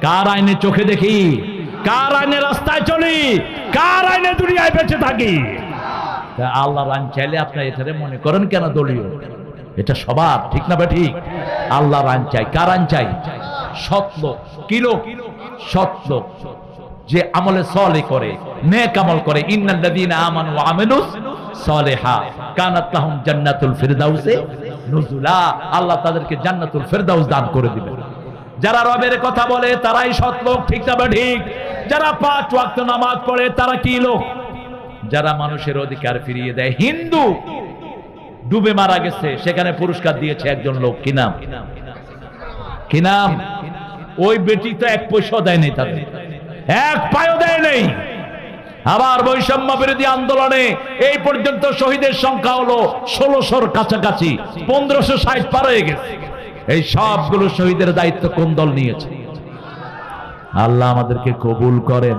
কার আইনে চোখে দেখি, কার আইনে রাস্তায় চলি, কার আইনে দুনিয়ায় বেঁচে থাকি। আল্লাহর আইন চাইলে আপনার এটারে মনে করেন কেন দলীয়, এটা সবার, ঠিক না বা ঠিক? আল্লাহর আইন চাই। কার আইন চাই? সৎ লোক। কি লোক? সৎ লোক, যে আমলে সলে করে, নেক আমল করে। ইন্নাল্লাযীনা আমানু ওয়া আমিলুস সলিহাত কানাত লাহুম জান্নাতুল ফিরদাউসে নুজুলা। আল্লাহ তাদেরকে জান্নাতুল ফিরদাউস দান করে দিবেন। যারা রবের কথা বলে তারাই সৎ লোক, ঠিক না বা ঠিক? যারা 5 ওয়াক্ত নামাজ পড়ে তারা কি লোক? যারা মানুষের অধিকার ফিরিয়ে দেয়। হিন্দু ডুবে মারা গেছে, সেখানে পুরস্কার দিয়েছে একজন লোক। কি নাম? কি নাম? ওই বেটি তো 1 পয়সা দেয় নাই, তাদের 1 পায়ও দেয় নেই। আবার বৈষম্য বিরোধী আন্দোলনে এই পর্যন্ত শহীদের সংখ্যা হলো 1600-র কাছাকাছি, 1560 পার হয়ে গেছে। এই সবগুলো শহীদের দায়িত্ব কোন দল নিয়েছে? আল্লাহ আমাদেরকে কবুল করেন।